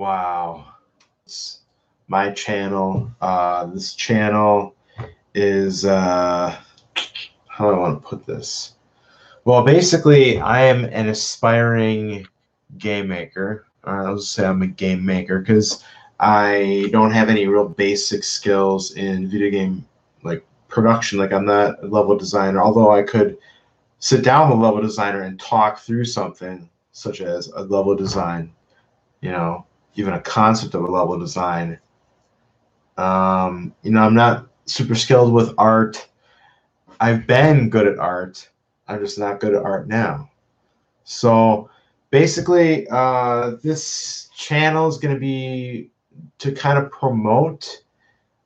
Wow. It's my channel. This channel is how do I want to put this? Well, basically, I am an aspiring game maker. I'll just say I'm a game maker because I don't have any real basic skills in video game like production. Like I'm not a level designer, although I could sit down with a level designer and talk through something such as a level design, you know, even a concept of a level design. I'm not super skilled with art. I've been good at art. I'm just not good at art now. So basically, this channel is going to be to kind of promote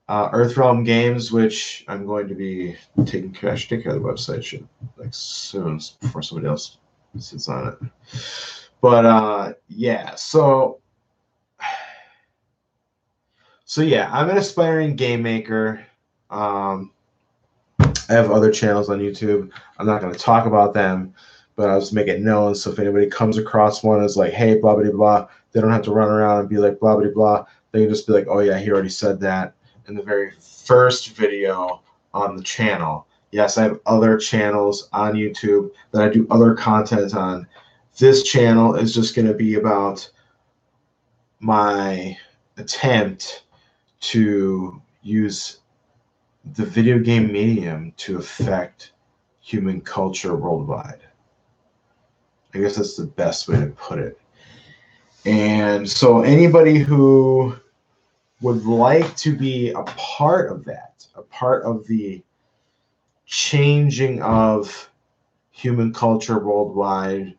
Earthrealm Games, which I'm going to be taking care. I should take care of the website like soon before somebody else sits on it. But yeah, so yeah, I'm an aspiring game maker. I have other channels on YouTube. I'm not going to talk about them, but I'll just make it known. So if anybody comes across one is like, hey, blah, blah, blah, they don't have to run around and be like, blah, blah, blah. They can just be like, oh, yeah, he already said that in the very first video on the channel. Yes, I have other channels on YouTube that I do other content on. This channel is just going to be about my attempt to use the video game medium to affect human culture worldwide. I guess that's the best way to put it. And so anybody who would like to be a part of that, a part of the changing of human culture worldwide,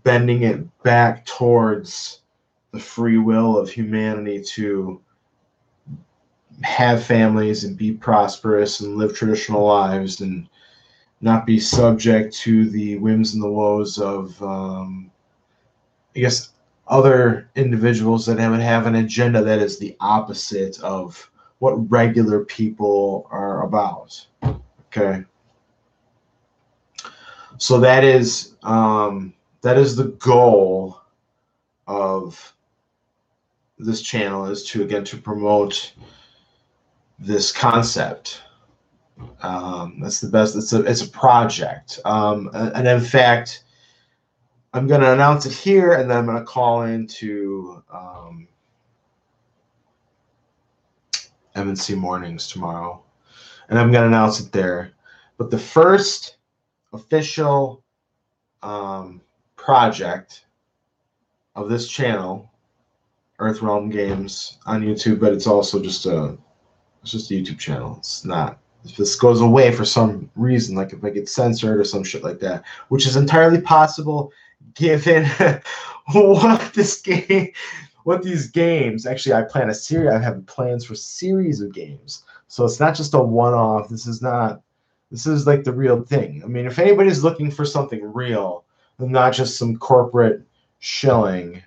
bending it back towards the free will of humanity to have families and be prosperous and live traditional lives and not be subject to the whims and the woes of, I guess, other individuals that would have an agenda that is the opposite of what regular people are about. Okay. So that is the goal of this channel, is to, again, to promote this concept. That's the best. It's a project. And in fact, I'm going to announce it here, and then I'm going to call into MNC Mornings tomorrow, and I'm going to announce it there. But the first official project of this channel, Earthrealm Games on YouTube, but it's also just a YouTube channel. It's not. If this goes away for some reason, like if I get censored or some shit like that, which is entirely possible given what these games, actually I plan a series. I have plans for series of games. So it's not just a one-off. This is like the real thing. I mean, if anybody's looking for something real and not just some corporate shilling,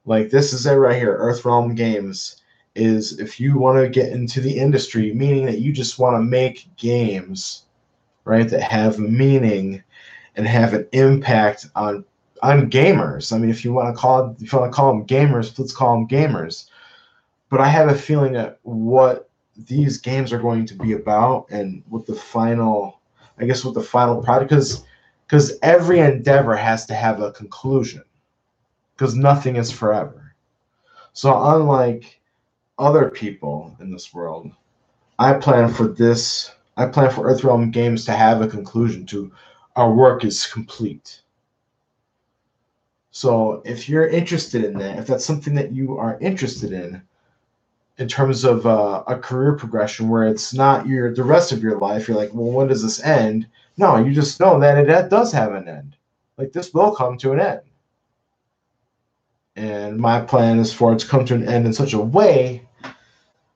like this is it right here, Earthrealm Games. Is if you want to get into the industry, meaning that you just want to make games, right, that have meaning and have an impact on gamers. I mean, if you want to call them gamers, let's call them gamers. But I have a feeling that what these games are going to be about, and what the final product, because every endeavor has to have a conclusion, because nothing is forever. So unlike other people in this world, I plan for Earthrealm Games to have a conclusion, to our work is complete. So if you're interested in that, if that's something that you are interested in terms of a career progression where it's not the rest of your life, you're like, well, when does this end? No, you just know that it does have an end. Like, this will come to an end. And my plan is for it to come to an end in such a way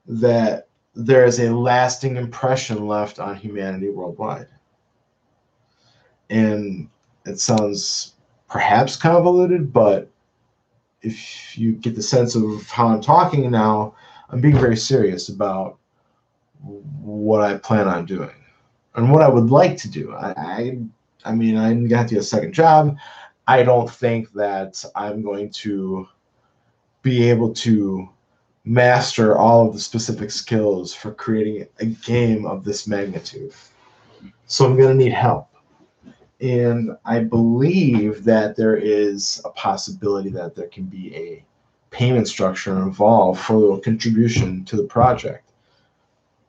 that there is a lasting impression left on humanity worldwide. And it sounds perhaps convoluted, but if you get the sense of how I'm talking now, I'm being very serious about what I plan on doing and what I would like to do. I mean, I'm gonna have to get a second job. I don't think that I'm going to be able to master all of the specific skills for creating a game of this magnitude. So I'm going to need help. And I believe that there is a possibility that there can be a payment structure involved for a little contribution to the project.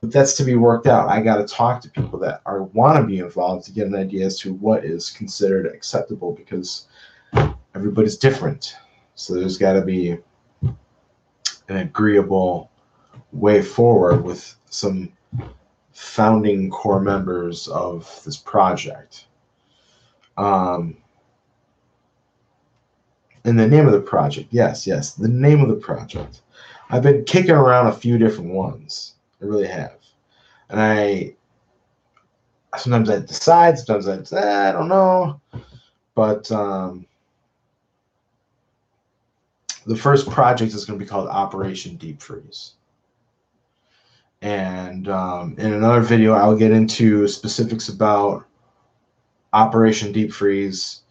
But that's to be worked out. I got to talk to people that want to be involved to get an idea as to what is considered acceptable, because everybody's different. So there's got to be an agreeable way forward with some founding core members of this project. And the name of the project, yes, the name of the project. I've been kicking around a few different ones. I really have. And sometimes I decide, sometimes I don't know. But the first project is going to be called Operation Deep Freeze. And in another video, I'll get into specifics about Operation Deep Freeze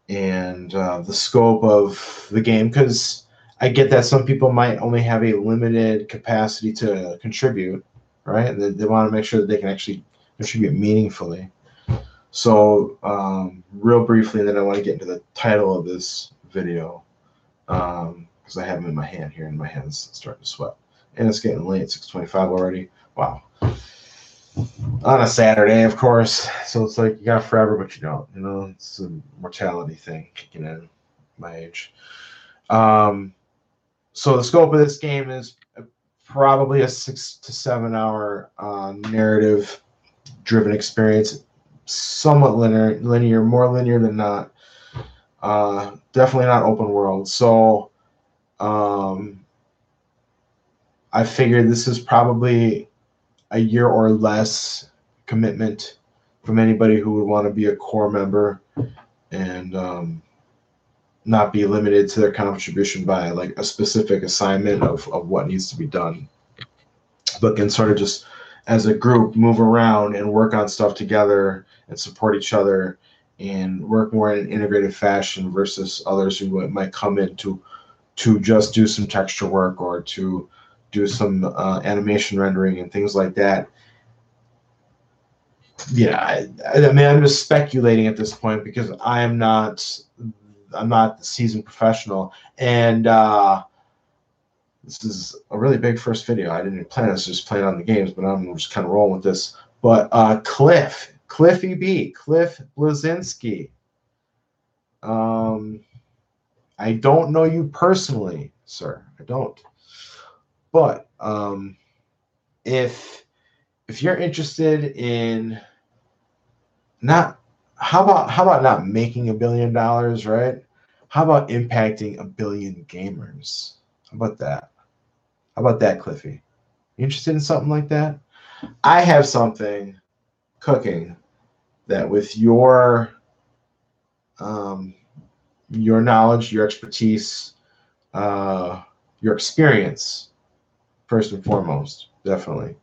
and the scope of the game, because I get that some people might only have a limited capacity to contribute, right? They want to make sure that they can actually contribute meaningfully. So real briefly, and then I want to get into the title of this video, because I have them in my hand here, and my hand's starting to sweat. And it's getting late, 6:25 already. Wow. On a Saturday, of course. So it's like you got forever, but you don't. You know, it's a mortality thing kicking in my age. So the scope of this game is probably a 6 to 7 hour narrative-driven experience. Somewhat linear, more linear than not. Definitely not open world. So I figured this is probably a year or less commitment from anybody who would want to be a core member and not be limited to their contribution by like a specific assignment of what needs to be done, but can sort of just as a group move around and work on stuff together and support each other and work more in an integrated fashion versus others who might come in to just do some texture work or to do some animation rendering and things like that. Yeah, I mean, I'm just speculating at this point because I'm not the seasoned professional, and this is a really big first video. I didn't plan this, just playing on the games, but I'm just kind of rolling with this. But Cliff Bleszinski. I don't know you personally, sir. I don't. But if you're interested in how about not making $1 billion, right? How about impacting 1 billion gamers? How about that? How about that, Cliffy? You interested in something like that? I have something cooking that with your knowledge, your expertise, your experience, first and foremost, definitely.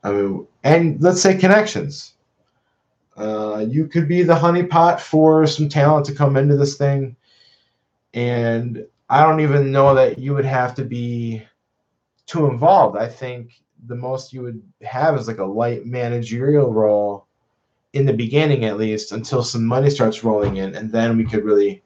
I mean, and let's say connections. You could be the honeypot for some talent to come into this thing. And I don't even know that you would have to be too involved. I think the most you would have is like a light managerial role in the beginning, at least, until some money starts rolling in. And then we could really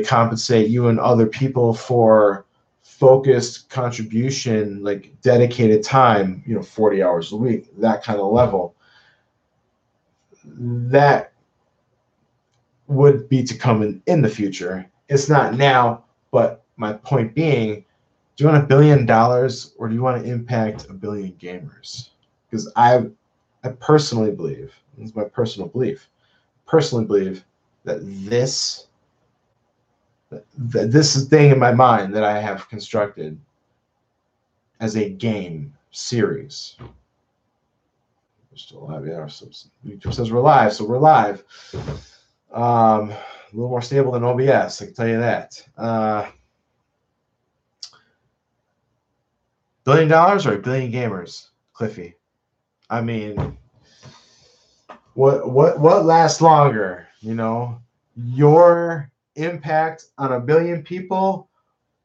compensate you and other people for focused contribution, like dedicated time, 40 hours a week, that kind of level. That would be to come in the future. It's not now, but my point being, do you want $1 billion or do you want to impact 1 billion gamers? Because I personally believe, this is my personal belief, that this thing in my mind that I have constructed as a game series. We're still alive, yeah. So YouTube says we're live, so we're live. A little more stable than OBS, I can tell you that. $1 billion or 1 billion gamers, Cliffy? I mean, what lasts longer? Your impact on 1 billion people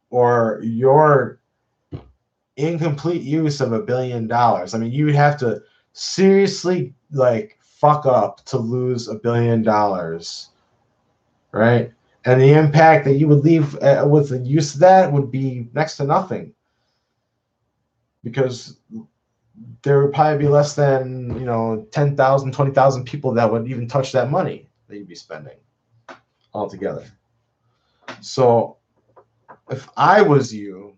or your incomplete use of $1 billion. I mean, you would have to seriously like fuck up to lose $1 billion, right? And the impact that you would leave with the use of that would be next to nothing, because there would probably be less than 10,000, 20,000 people that would even touch that money that you'd be spending altogether. So if I was you,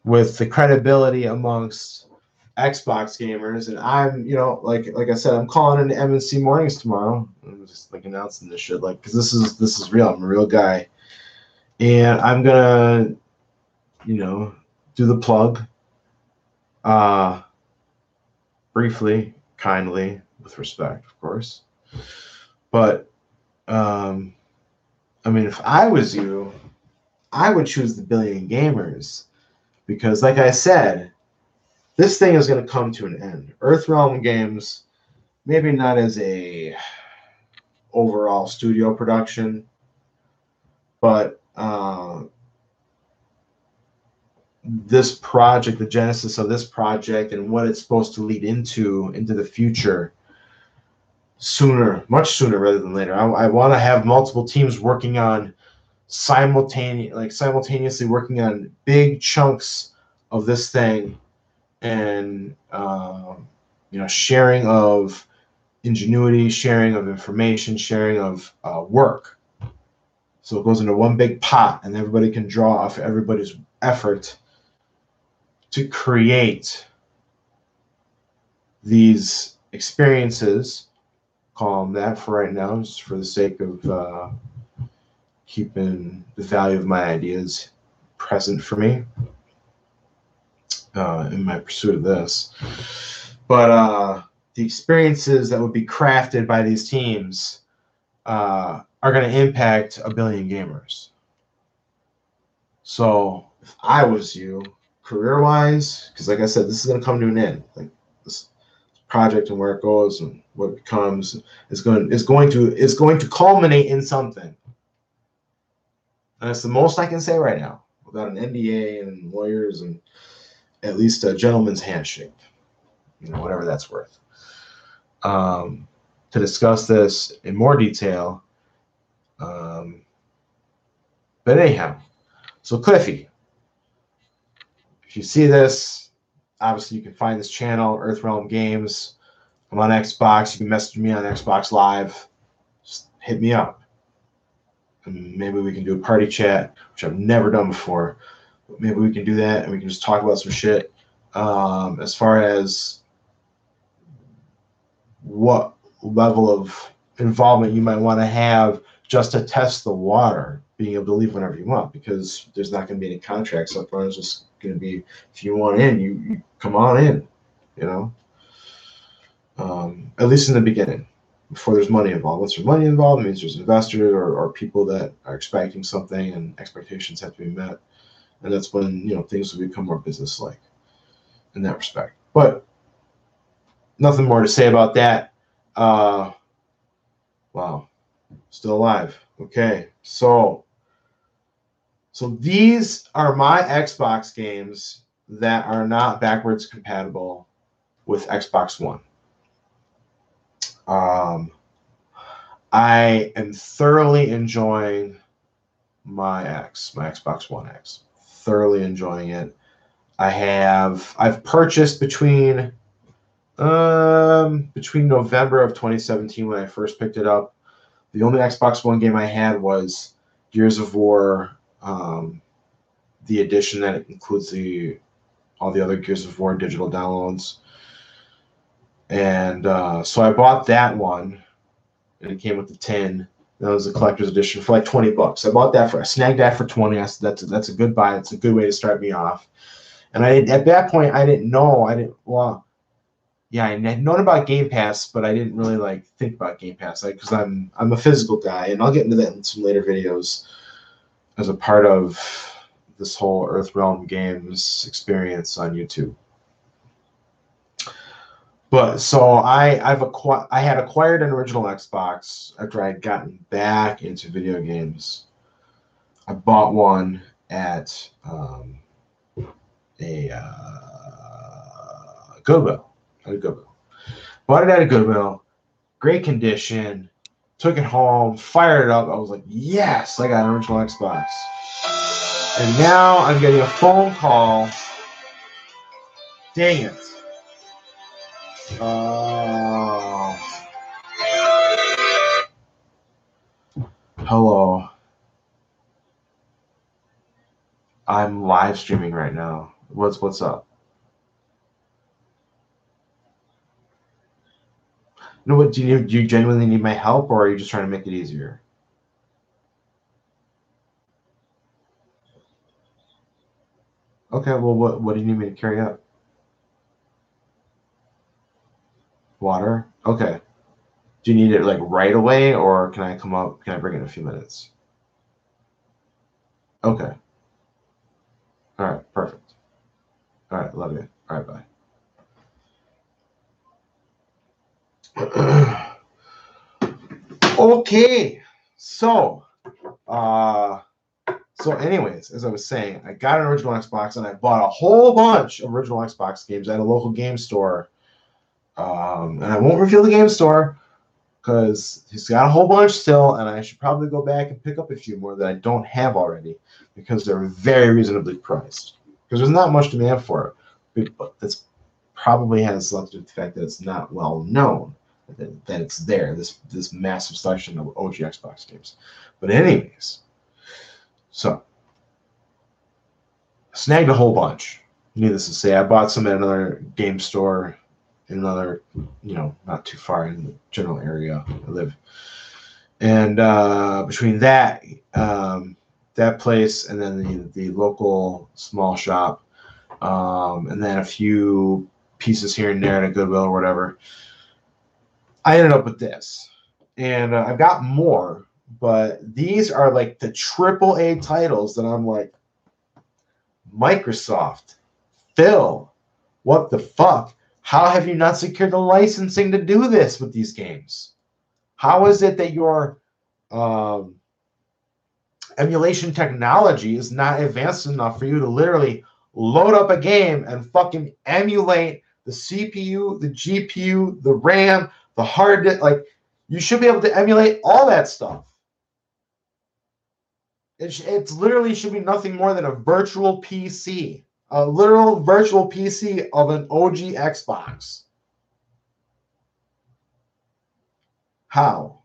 with the credibility amongst Xbox gamers, and I'm, like I said, I'm calling into MNC Mornings tomorrow. I'm just like announcing this shit, like, because this is real. I'm a real guy, and I'm gonna, do the plug, briefly, kindly, with respect, of course. But, I mean, if I was you, I would choose the billion gamers, because, like I said, this thing is going to come to an end. Earthrealm Games, maybe not as a overall studio production, but this project, the genesis of this project and what it's supposed to lead into the future, much sooner rather than later. I want to have multiple teams working on simultaneously working on big chunks of this thing, and sharing of ingenuity, sharing of information, sharing of work. So it goes into one big pot, and everybody can draw off everybody's effort to create these experiences. Call them that for right now, just for the sake of keeping the value of my ideas present for me in my pursuit of this. But the experiences that would be crafted by these teams are going to impact 1 billion gamers. So if I was you, career-wise, because like I said, this is going to come to an end. Like this project and where it goes and what it becomes is going to culminate in something. And that's the most I can say right now, without an NDA and lawyers and at least a gentleman's handshake, whatever that's worth. To discuss this in more detail. But anyhow, so Cliffy, if you see this, obviously you can find this channel, Earthrealm Games. I'm on Xbox. You can message me on Xbox Live. Just hit me up. And maybe we can do a party chat, which I've never done before. But maybe we can do that, and we can just talk about some shit. As far as what level of involvement you might want to have just to test the water, being able to leave whenever you want, because there's not going to be any contracts up front. It's just going to be, if you want in, you come on in, at least in the beginning, before there's money involved. Once there's money involved, it means there's investors or people that are expecting something, and expectations have to be met. And that's when, things will become more business-like in that respect. But nothing more to say about that. Wow. Still alive. Okay. So these are my Xbox games that are not backwards compatible with Xbox One. I am thoroughly enjoying my Xbox One X. Thoroughly enjoying it. I've purchased between November of 2017, when I first picked it up. The only Xbox One game I had was Gears of War, the edition that includes all the other Gears of War digital downloads. And so I bought that one, and it came with the tin. That was a collector's edition for like $20. I snagged that for 20. I said that's a good buy. It's a good way to start me off. And at that point I had known about Game Pass, but I didn't really think about Game Pass, because I'm a physical guy, and I'll get into that in some later videos as a part of this whole Earthrealm Games experience on YouTube. But so I had acquired an original Xbox after I had gotten back into video games. I bought one at a Goodwill. At a Goodwill. Bought it at a Goodwill. Great condition. Took it home. Fired it up. I was like, yes, I got an original Xbox. And now I'm getting a phone call. Dang it. Hello. I'm live streaming right now. What's up? No, what do you genuinely need my help, or are you just trying to make it easier? Okay, well, what do you need me to carry up? Water? Okay. Do you need it like right away, or can I come up? Can I bring it in a few minutes? Okay. All right, perfect. All right, love you. All right, bye. Okay, so anyways, as I was saying, I got an original Xbox and I bought a whole bunch of original Xbox games at a local game store. And I won't reveal the game store because he's got a whole bunch still, and I should probably go back and pick up a few more that I don't have already because they're very reasonably priced. Because there's not much demand for it, but that's probably has a lot to do with the fact that it's not well known that it's there. This massive selection of OG Xbox games. But anyways, so snagged a whole bunch. Needless to say, I bought some at another game store in another, not too far in the general area I live. And between that place and then the local small shop, and then a few pieces here and there at a Goodwill or whatever, I ended up with this. And I've got more, but these are like the AAA titles that I'm like, Microsoft, Phil, what the fuck? How have you not secured the licensing to do this with these games? How is it that your emulation technology is not advanced enough for you to literally load up a game and fucking emulate the CPU, the GPU, the RAM, the hard disk? Like, you should be able to emulate all that stuff. It literally should be nothing more than a virtual PC, a literal virtual PC of an OG Xbox. How?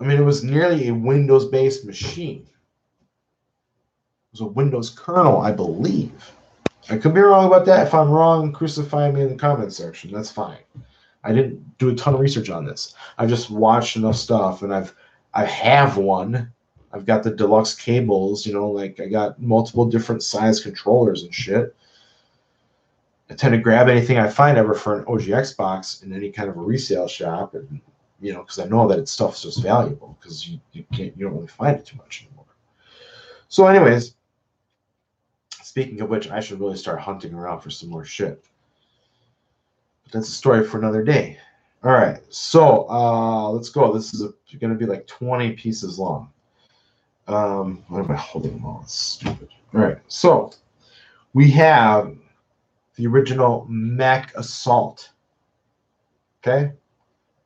I mean, it was nearly a Windows-based machine. It was a Windows kernel, I believe. I could be wrong about that. If I'm wrong, crucify me in the comments section. That's fine. I didn't do a ton of research on this. I just watched enough stuff, and I have one. I've got the deluxe cables, like I got multiple different size controllers and shit. I tend to grab anything I find ever for an OG Xbox in any kind of a resale shop, and because I know that stuff's just valuable because you don't really find it too much anymore. So, anyways, speaking of which, I should really start hunting around for some more shit. But that's a story for another day. All right, so let's go. This is going to be like 20 pieces long. What am I holding them all? It's stupid. All right, so we have the original Mech Assault. Okay,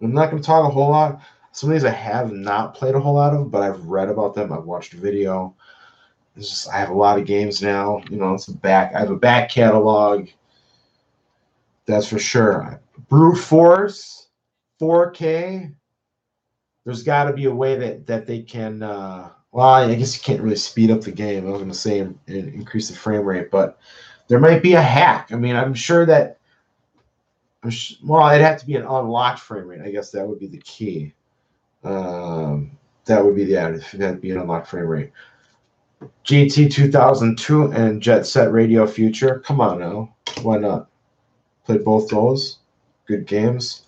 I'm not going to talk a whole lot. Some of these I have not played a whole lot of, but I've read about them. I've watched a video. I have a lot of games now. I have a back catalog. That's for sure. Brute Force, 4K. There's got to be a way that they can. Well, I guess you can't really speed up the game. I was going to say and increase the frame rate, but there might be a hack. I mean, I'm sure that. Well, it'd have to be an unlocked frame rate. I guess that would be the key. That would be that'd be an unlocked frame rate. GT 2002 and Jet Set Radio Future. Come on now. Why not? Played both those. Good games.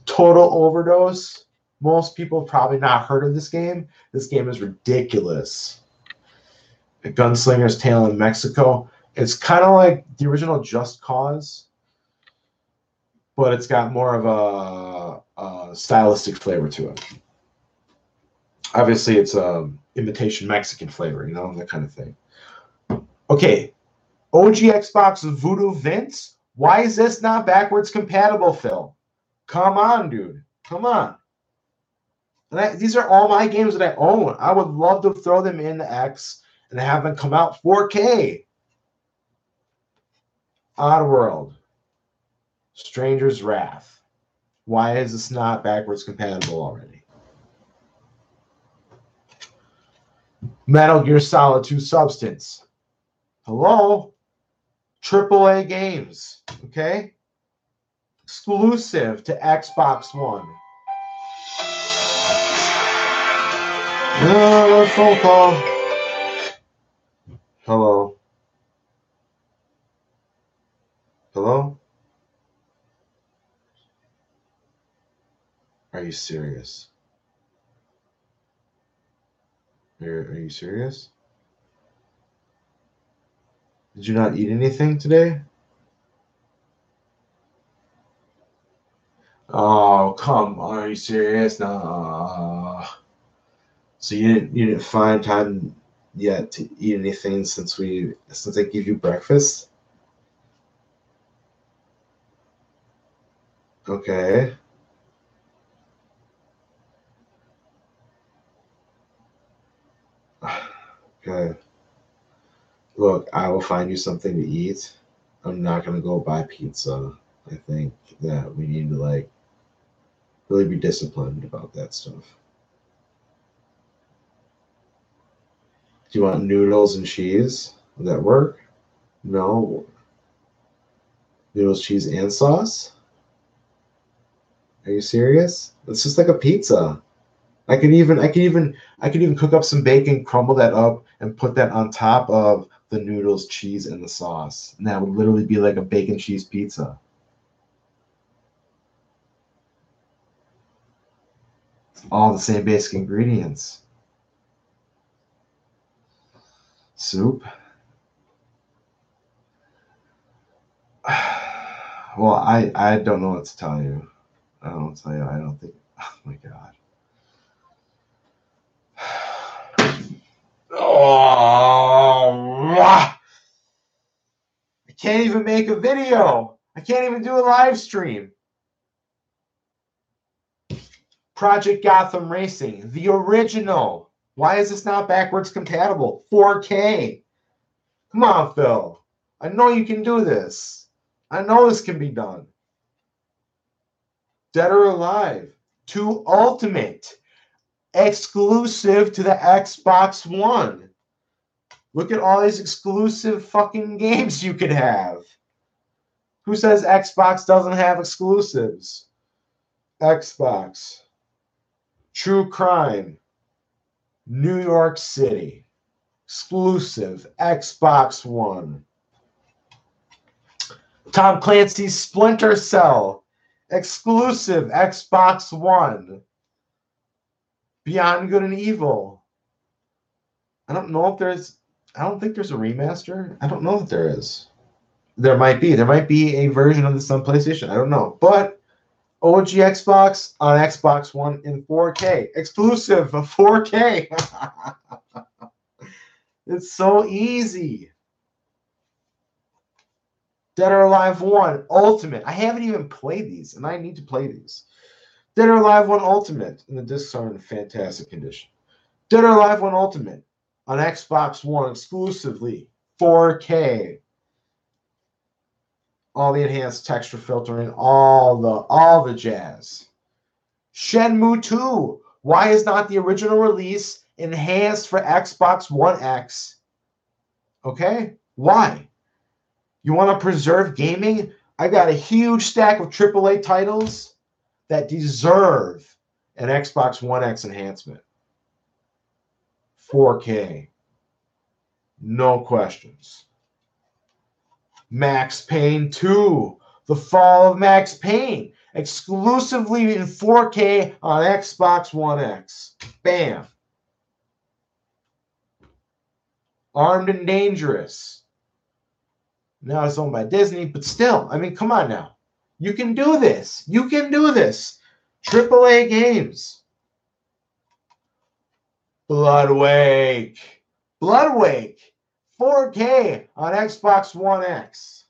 Total Overdose. Most people have probably not heard of this game. This game is ridiculous. A Gunslinger's Tale in Mexico. It's kind of like the original Just Cause, but it's got more of a stylistic flavor to it. Obviously, it's imitation Mexican flavor, that kind of thing. Okay, OG Xbox Voodoo Vince. Why is this not backwards compatible, Phil? Come on, dude. Come on. And these are all my games that I own. I would love to throw them in the X and have them come out 4K. Oddworld. Stranger's Wrath. Why is this not backwards compatible already? Metal Gear Solid 2 Substance. Hello? AAA games. Okay? Exclusive to Xbox One. Phone call. Hello? Hello? Are you serious? Are you serious? Did you not eat anything today? Oh, come on. Are you serious? No. So you didn't find time yet to eat anything since I gave you breakfast? Okay. Okay. Look, I will find you something to eat. I'm not gonna go buy pizza. I think that we need to really be disciplined about that stuff. Do you want noodles and cheese? Would that work? No. Noodles, cheese, and sauce? Are you serious? It's just like a pizza. I could even cook up some bacon, crumble that up, and put that on top of the noodles, cheese, and the sauce. And that would literally be like a bacon cheese pizza. It's all the same basic ingredients. Soup. Well, I don't know what to tell you. I don't tell you. I don't think. Oh my god. Oh, I can't even make a video. I can't even do a live stream. Project Gotham Racing, the original. Why is this not backwards compatible? 4K. Come on, Phil. I know you can do this. I know this can be done. Dead or Alive 2 Ultimate. Exclusive to the Xbox One. Look at all these exclusive fucking games you could have. Who says Xbox doesn't have exclusives? Xbox. True Crime. New York City. Exclusive Xbox One. Tom Clancy's Splinter Cell. Exclusive Xbox One. Beyond Good and Evil. I don't think there's a remaster. I don't know if there is. There might be. There might be a version of this on PlayStation. I don't know. But OG Xbox on Xbox One in 4K. Exclusive of 4K. It's so easy. Dead or Alive 1 Ultimate. I haven't even played these, and I need to play these. Dead or Alive 1 Ultimate. And the discs are in fantastic condition. Dead or Alive 1 Ultimate on Xbox One exclusively. 4K. All the enhanced texture filtering, all the jazz. Shenmue 2. Why is not the original release enhanced for Xbox One X? Okay? Why? You want to preserve gaming? I got a huge stack of AAA titles that deserve an Xbox One X enhancement. 4K. No questions. Max Payne 2. The Fall of Max Payne. Exclusively in 4K on Xbox One X. Bam. Armed and Dangerous. Now it's owned by Disney, but still, I mean, come on now. You can do this. You can do this. AAA games. Bloodwake. Bloodwake. 4K on Xbox One X.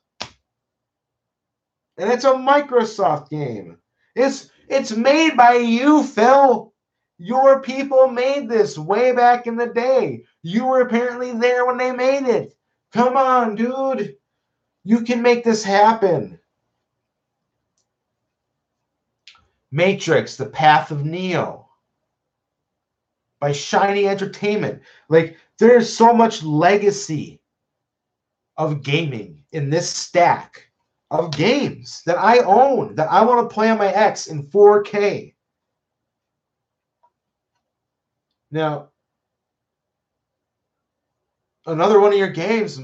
And it's a Microsoft game. It's made by you, Phil. Your people made this way back in the day. You were apparently there when they made it. Come on, dude. You can make this happen. Matrix, The Path of Neo by Shiny Entertainment. Like, there's so much legacy of gaming in this stack of games that I own, that I want to play on my X in 4K. Now, another one of your games,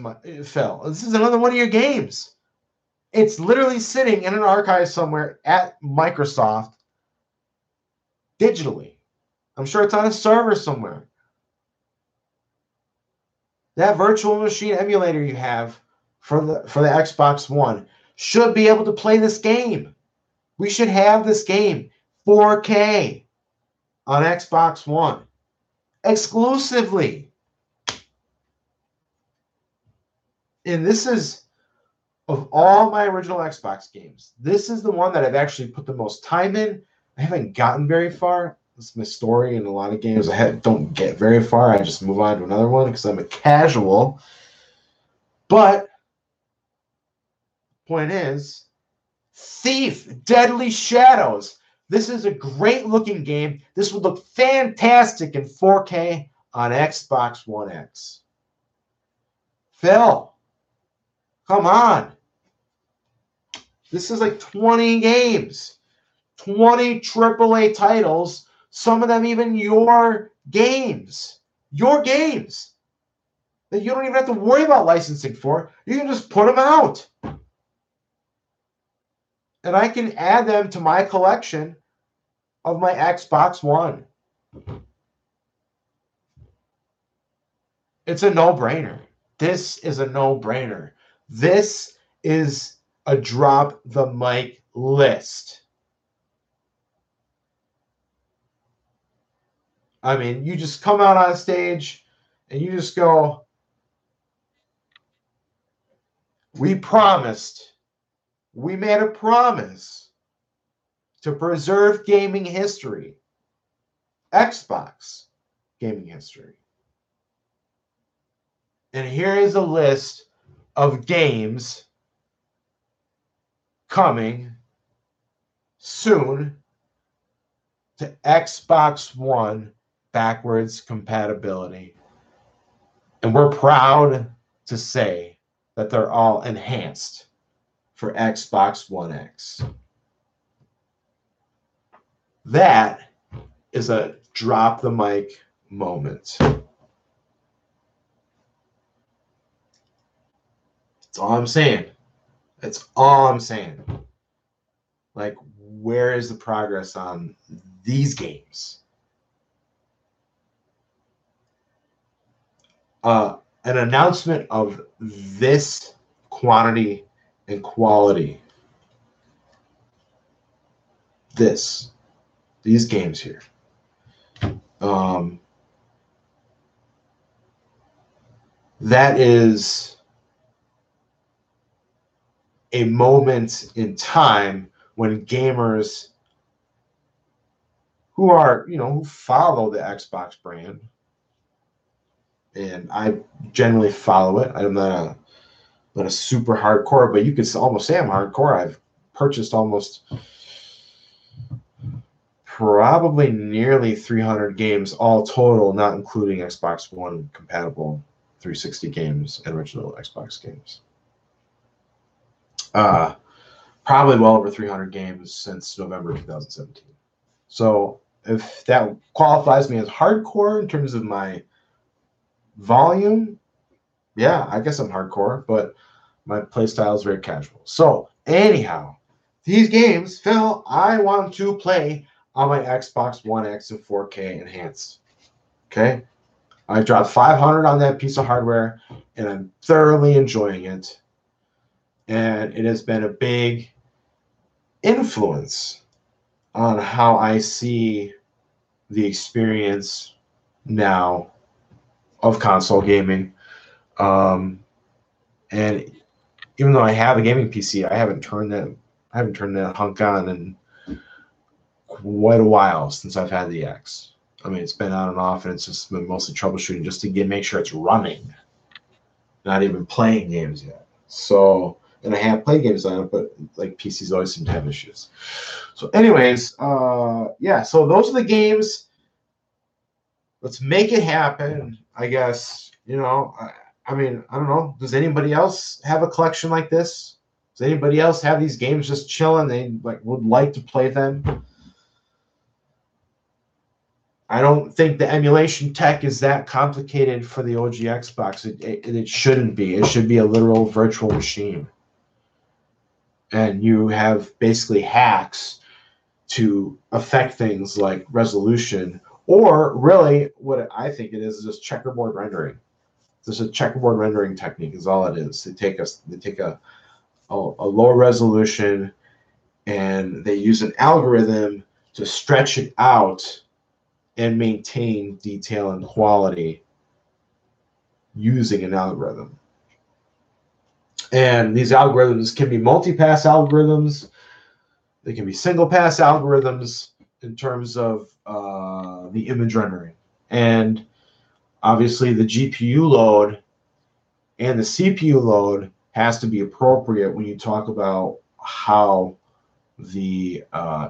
Phil. This is another one of your games. It's literally sitting in an archive somewhere at Microsoft digitally. I'm sure it's on a server somewhere. That virtual machine emulator you have for the Xbox One should be able to play this game. We should have this game 4K on Xbox One exclusively. And this is, of all my original Xbox games, this is the one that I've actually put the most time in. I haven't gotten very far. That's my story in a lot of games. Don't get very far. I just move on to another one because I'm a casual. But point is, Thief, Deadly Shadows. This is a great looking game. This would look fantastic in 4K on Xbox One X. Phil, come on. This is like 20 games, 20 AAA titles, some of them even your games that you don't even have to worry about licensing for. You can just put them out. And I can add them to my collection of my Xbox One. It's a no-brainer. This is a no-brainer. This is a drop the mic list. I mean, you just come out on stage and you just go, we made a promise to preserve gaming history, Xbox gaming history. And here is a list of games coming soon to Xbox One backwards compatibility. And we're proud to say that they're all enhanced for Xbox One X. That is a drop the mic moment. That's all I'm saying. That's all I'm saying. Like, where is the progress on these games? An announcement of this quantity and quality. These games here. That is a moment in time when gamers who are, who follow the Xbox brand, and I generally follow it. I'm not a super hardcore, but you could almost say I'm hardcore. I've purchased almost probably nearly 300 games all total, not including Xbox One compatible 360 games and original Xbox games. Probably well over 300 games since November 2017. So if that qualifies me as hardcore in terms of my volume, yeah, I guess I'm hardcore, but my play style is very casual. So anyhow, these games, Phil, I want to play on my Xbox One X in 4K enhanced. Okay? I dropped $500 on that piece of hardware, and I'm thoroughly enjoying it. And it has been a big influence on how I see the experience now of console gaming. And even though I have a gaming PC, I haven't turned that hunk on in quite a while since I've had the X. I mean, it's been on and off, and it's just been mostly troubleshooting just to make sure it's running, not even playing games yet. So, and I have played games on it, but like PCs always seem to have issues. So, anyways, yeah. So those are the games. Let's make it happen. I guess I mean, I don't know. Does anybody else have a collection like this? Does anybody else have these games just chilling? They would like to play them. I don't think the emulation tech is that complicated for the OG Xbox. It shouldn't be. It should be a literal virtual machine. And you have basically hacks to affect things like resolution, or really what I think it is just checkerboard rendering. This is a checkerboard rendering technique is all it is. They take a low resolution and they use an algorithm to stretch it out and maintain detail and quality using an algorithm. And these algorithms can be multi-pass algorithms. They can be single-pass algorithms in terms of the image rendering. And obviously the GPU load and the CPU load has to be appropriate when you talk about how the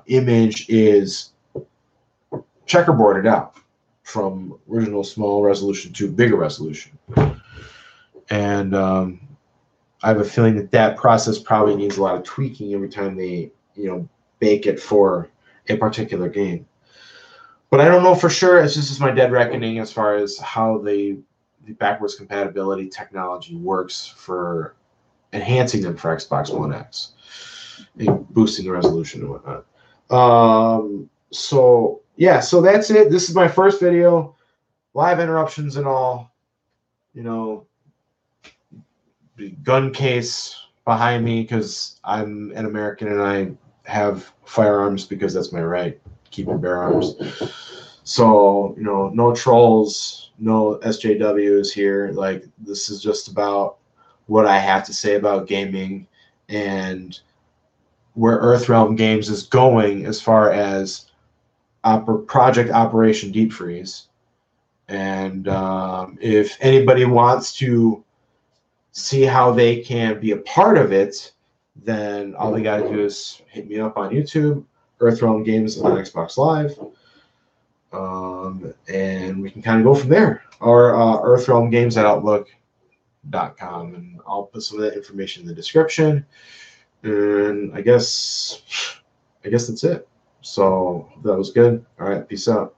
image is checkerboarded out from original small resolution to bigger resolution. And I have a feeling that process probably needs a lot of tweaking every time they, bake it for a particular game. But I don't know for sure. It's just my dead reckoning as far as how the backwards compatibility technology works for enhancing them for Xbox One X and boosting the resolution and whatnot. So yeah, so that's it. This is my first video, live interruptions and all. Gun case behind me because I'm an American and I have firearms because that's my right, keep and bear arms. So, no trolls, no SJWs here. Like, this is just about what I have to say about gaming and where Earthrealm Games is going as far as Project Operation Deep Freeze. And if anybody wants to see how they can be a part of it, then all they got to do is hit me up on YouTube, Earthrealm Games on Xbox Live, and we can kind of go from there. Or earthrealmgames@outlook.com, and I'll put some of that information in the description. And I guess that's it. So that was good. All right, peace out.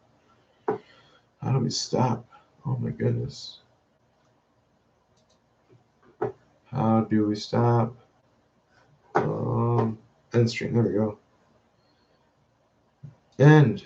How do we stop? Oh my goodness. How do we stop? End stream. There we go. End.